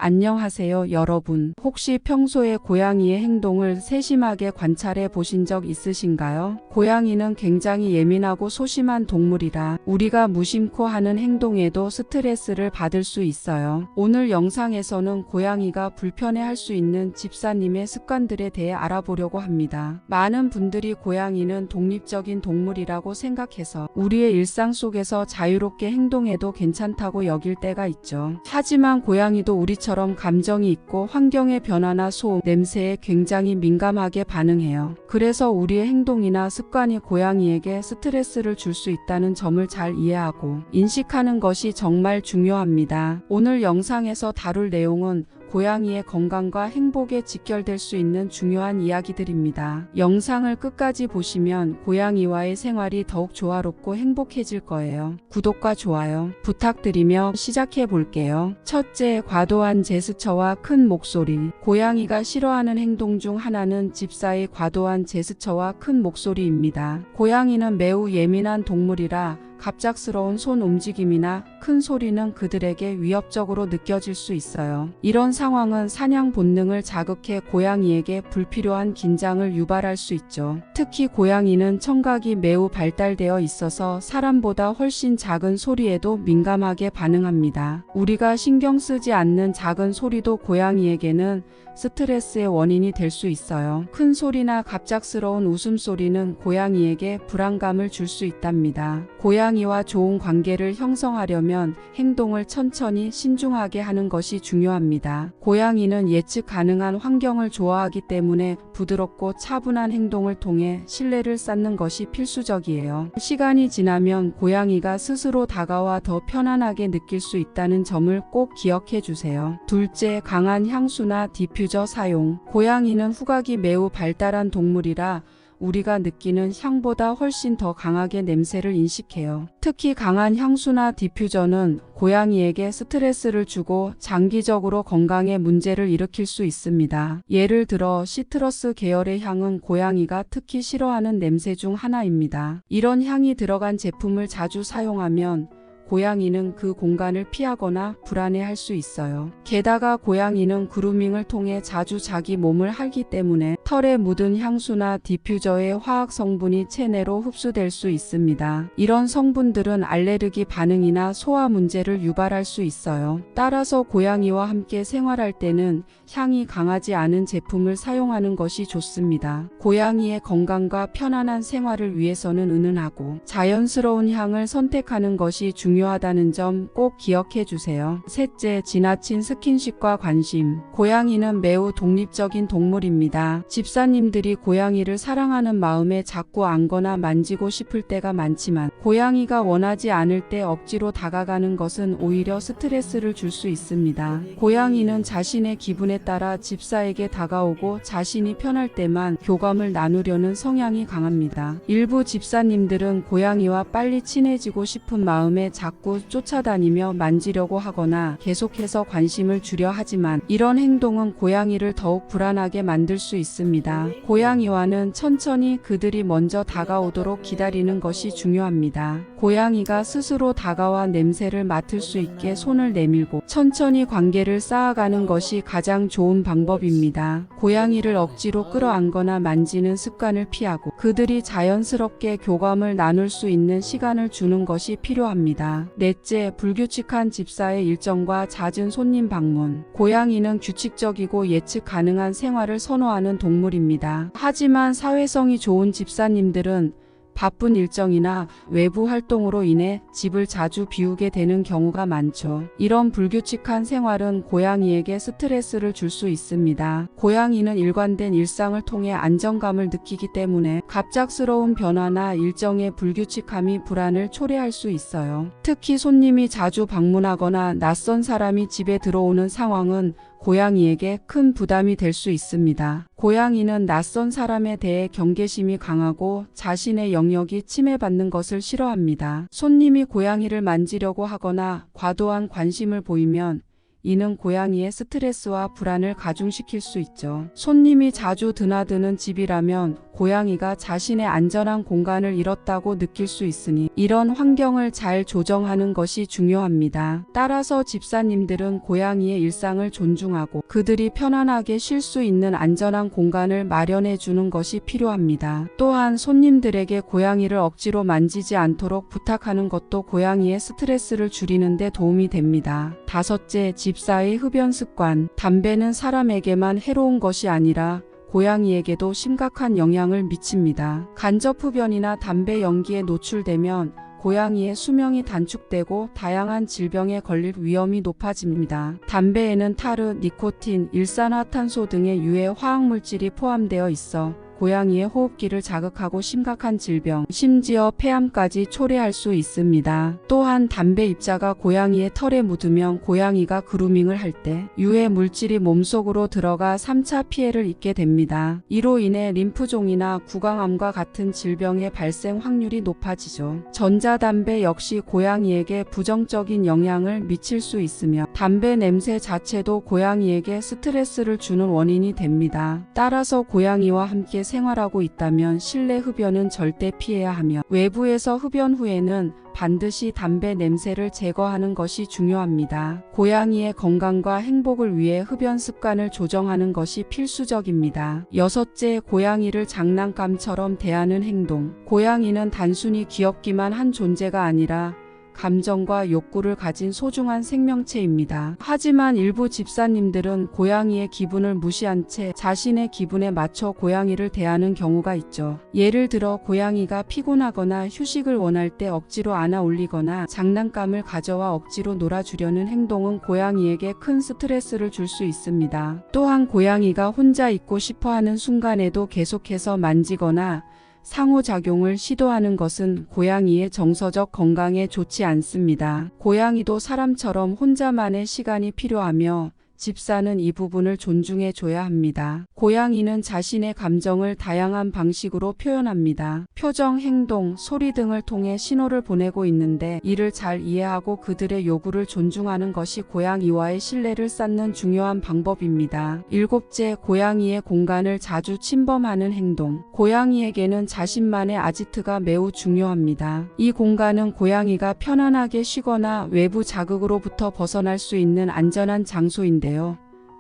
안녕하세요, 여러분. 혹시 평소에 고양이의 행동을 세심하게 관찰해 보신 적 있으신가요? 고양이는 굉장히 예민하고 소심한 동물이라 우리가 무심코 하는 행동에도 스트레스를 받을 수 있어요. 오늘 영상에서는 고양이가 불편해할 수 있는 집사님의 습관들에 대해 알아보려고 합니다. 많은 분들이 고양이는 독립적인 동물이라고 생각해서 우리의 일상 속에서 자유롭게 행동해도 괜찮다고 여길 때가 있죠. 하지만 고양이도 우리처럼 감정이 있고 환경의 변화나 소음, 냄새에 굉장히 민감하게 반응해요. 그래서 우리의 행동이나 습관이 고양이에게 스트레스를 줄 수 있다는 점을 잘 이해하고 인식하는 것이 정말 중요합니다. 오늘 영상에서 다룰 내용은 고양이의 건강과 행복에 직결될 수 있는 중요한 이야기들입니다. 영상을 끝까지 보시면 고양이와의 생활이 더욱 조화롭고 행복해질 거예요. 구독과 좋아요 부탁드리며 시작해 볼게요. 첫째, 과도한 제스처와 큰 목소리. 고양이가 싫어하는 행동 중 하나는 집사의 과도한 제스처와 큰 목소리입니다. 고양이는 매우 예민한 동물이라 갑작스러운 손 움직임이나 큰 소리는 그들에게 위협적으로 느껴질 수 있어요. 이런 상황은 사냥 본능을 자극해 고양이에게 불필요한 긴장을 유발할 수 있죠. 특히 고양이는 청각이 매우 발달되어 있어서 사람보다 훨씬 작은 소리에도 민감하게 반응합니다. 우리가 신경 쓰지 않는 작은 소리도 고양이에게는 스트레스의 원인이 될 수 있어요. 큰 소리나 갑작스러운 웃음소리는 고양이에게 불안감을 줄 수 있답니다. 고양이와 좋은 관계를 형성하려면 행동을 천천히 신중하게 하는 것이 중요합니다. 고양이는 예측 가능한 환경을 좋아하기 때문에 부드럽고 차분한 행동을 통해 신뢰를 쌓는 것이 필수적이에요. 시간이 지나면 고양이가 스스로 다가와 더 편안하게 느낄 수 있다는 점을 꼭 기억해 주세요. 둘째, 강한 향수나 디퓨저 사용. 고양이는 후각이 매우 발달한 동물이라 우리가 느끼는 향보다 훨씬 더 강하게 냄새를 인식해요. 특히 강한 향수나 디퓨저는 고양이에게 스트레스를 주고 장기적으로 건강에 문제를 일으킬 수 있습니다. 예를 들어 시트러스 계열의 향은 고양이가 특히 싫어하는 냄새 중 하나입니다. 이런 향이 들어간 제품을 자주 사용하면 고양이는 그 공간을 피하거나 불안해할 수 있어요. 게다가 고양이는 그루밍을 통해 자주 자기 몸을 핥기 때문에 털에 묻은 향수나 디퓨저의 화학 성분이 체내로 흡수될 수 있습니다. 이런 성분들은 알레르기 반응이나 소화 문제를 유발할 수 있어요. 따라서 고양이와 함께 생활할 때는 향이 강하지 않은 제품을 사용하는 것이 좋습니다. 고양이의 건강과 편안한 생활을 위해서는 은은하고 자연스러운 향을 선택하는 것이 중요하다는 점 꼭 기억해 주세요. 셋째, 지나친 스킨십과 관심. 고양이는 매우 독립적인 동물입니다. 집사님들이 고양이를 사랑하는 마음에 자꾸 안거나 만지고 싶을 때가 많지만 고양이가 원하지 않을 때 억지로 다가가는 것은 오히려 스트레스를 줄 수 있습니다. 고양이는 자신의 기분에 따라 집사에게 다가오고 자신이 편할 때만 교감을 나누려는 성향이 강합니다. 일부 집사님들은 고양이와 빨리 친해지고 싶은 마음에 자꾸 쫓아다니며 만지려고 하거나 계속해서 관심을 주려 하지만 이런 행동은 고양이를 더욱 불안하게 만들 수 있습니다. 고양이와는 천천히 그들이 먼저 다가오도록 기다리는 것이 중요합니다. 고양이가 스스로 다가와 냄새를 맡을 수 있게 손을 내밀고 천천히 관계를 쌓아가는 것이 가장 좋은 방법입니다. 고양이를 억지로 끌어안거나 만지는 습관을 피하고 그들이 자연스럽게 교감을 나눌 수 있는 시간을 주는 것이 필요합니다. 넷째, 불규칙한 집사의 일정과 잦은 손님 방문. 고양이는 규칙적이고 예측 가능한 생활을 선호하는 동물입니다. 하지만 사회성이 좋은 집사님들은 바쁜 일정이나 외부 활동으로 인해 집을 자주 비우게 되는 경우가 많죠. 이런 불규칙한 생활은 고양이에게 스트레스를 줄 수 있습니다. 고양이는 일관된 일상을 통해 안정감을 느끼기 때문에 갑작스러운 변화나 일정의 불규칙함이 불안을 초래할 수 있어요. 특히 손님이 자주 방문하거나 낯선 사람이 집에 들어오는 상황은 고양이에게 큰 부담이 될 수 있습니다. 고양이는 낯선 사람에 대해 경계심이 강하고 자신의 영역이 침해받는 것을 싫어합니다. 손님이 고양이를 만지려고 하거나 과도한 관심을 보이면 이는 고양이의 스트레스와 불안을 가중시킬 수 있죠. 손님이 자주 드나드는 집이라면 고양이가 자신의 안전한 공간을 잃었다고 느낄 수 있으니 이런 환경을 잘 조정하는 것이 중요합니다. 따라서 집사님들은 고양이의 일상을 존중하고 그들이 편안하게 쉴 수 있는 안전한 공간을 마련해 주는 것이 필요합니다. 또한 손님들에게 고양이를 억지로 만지지 않도록 부탁하는 것도 고양이의 스트레스를 줄이는 데 도움이 됩니다. 다섯째, 집사의 흡연 습관. 담배는 사람에게만 해로운 것이 아니라 고양이에게도 심각한 영향을 미칩니다. 간접 흡연이나 담배 연기에 노출되면 고양이의 수명이 단축되고 다양한 질병에 걸릴 위험이 높아집니다. 담배에는 타르, 니코틴, 일산화탄소 등의 유해 화학물질이 포함되어 있어 고양이의 호흡기를 자극하고 심각한 질병, 심지어 폐암까지 초래할 수 있습니다. 또한 담배 입자가 고양이의 털에 묻으면 고양이가 그루밍을 할 때 유해 물질이 몸속으로 들어가 3차 피해를 입게 됩니다. 이로 인해 림프종이나 구강암과 같은 질병의 발생 확률이 높아지죠. 전자담배 역시 고양이에게 부정적인 영향을 미칠 수 있으며 담배 냄새 자체도 고양이에게 스트레스를 주는 원인이 됩니다. 따라서 고양이와 함께 생활하고 있다면 실내 흡연은 절대 피해야 하며 외부에서 흡연 후에는 반드시 담배 냄새를 제거하는 것이 중요합니다. 고양이의 건강과 행복을 위해 흡연 습관을 조정하는 것이 필수적입니다. 여섯째, 고양이를 장난감처럼 대하는 행동. 고양이는 단순히 귀엽기만 한 존재가 아니라 감정과 욕구를 가진 소중한 생명체입니다. 하지만 일부 집사님들은 고양이의 기분을 무시한 채 자신의 기분에 맞춰 고양이를 대하는 경우가 있죠. 예를 들어 고양이가 피곤하거나 휴식을 원할 때 억지로 안아 올리거나 장난감을 가져와 억지로 놀아주려는 행동은 고양이에게 큰 스트레스를 줄 수 있습니다. 또한 고양이가 혼자 있고 싶어하는 순간에도 계속해서 만지거나 상호작용을 시도하는 것은 고양이의 정서적 건강에 좋지 않습니다. 고양이도 사람처럼 혼자만의 시간이 필요하며 집사는 이 부분을 존중해 줘야 합니다. 고양이는 자신의 감정을 다양한 방식으로 표현합니다. 표정, 행동, 소리 등을 통해 신호를 보내고 있는데 이를 잘 이해하고 그들의 요구를 존중하는 것이 고양이와의 신뢰를 쌓는 중요한 방법입니다. 일곱째, 고양이의 공간을 자주 침범하는 행동. 고양이에게는 자신만의 아지트가 매우 중요합니다. 이 공간은 고양이가 편안하게 쉬거나 외부 자극으로부터 벗어날 수 있는 안전한 장소인데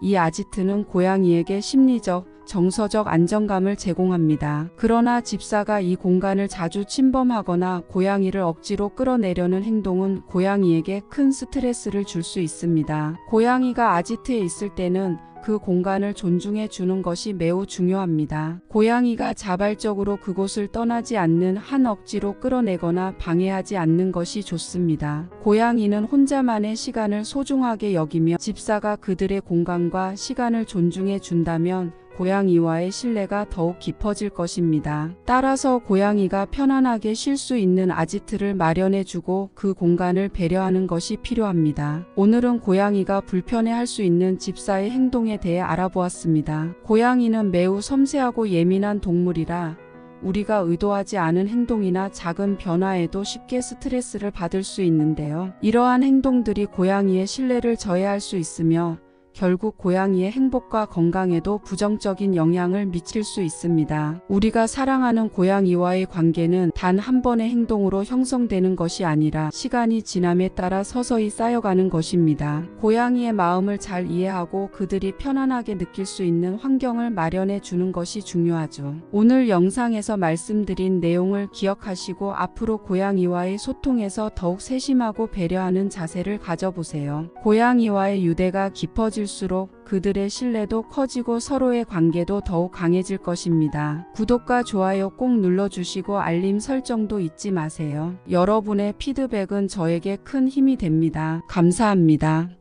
이 아지트는 고양이에게 심리적, 정서적 안정감을 제공합니다. 그러나 집사가 이 공간을 자주 침범하거나 고양이를 억지로 끌어내려는 행동은 고양이에게 큰 스트레스를 줄 수 있습니다. 고양이가 아지트에 있을 때는 그 공간을 존중해 주는 것이 매우 중요합니다. 고양이가 자발적으로 그곳을 떠나지 않는 한 억지로 끌어내거나 방해하지 않는 것이 좋습니다. 고양이는 혼자만의 시간을 소중하게 여기며 집사가 그들의 공간과 시간을 존중해 준다면 고양이와의 신뢰가 더욱 깊어질 것입니다. 따라서 고양이가 편안하게 쉴 수 있는 아지트를 마련해주고 그 공간을 배려하는 것이 필요합니다. 오늘은 고양이가 불편해할 수 있는 집사의 행동에 대해 알아보았습니다. 고양이는 매우 섬세하고 예민한 동물이라 우리가 의도하지 않은 행동이나 작은 변화에도 쉽게 스트레스를 받을 수 있는데요. 이러한 행동들이 고양이의 신뢰를 저해할 수 있으며 결국 고양이의 행복과 건강에도 부정적인 영향을 미칠 수 있습니다. 우리가 사랑하는 고양이와의 관계는 단 한 번의 행동으로 형성되는 것이 아니라 시간이 지남에 따라 서서히 쌓여가는 것입니다. 고양이의 마음을 잘 이해하고 그들이 편안하게 느낄 수 있는 환경을 마련해 주는 것이 중요하죠. 오늘 영상에서 말씀드린 내용을 기억하시고 앞으로 고양이와의 소통에서 더욱 세심하고 배려하는 자세를 가져보세요. 고양이와의 유대가 깊어질 수록 그들의 신뢰도 커지고 서로의 관계도 더욱 강해질 것입니다. 구독과 좋아요 꼭 눌러주시고 알림 설정도 잊지 마세요. 여러분의 피드백은 저에게 큰 힘이 됩니다. 감사합니다.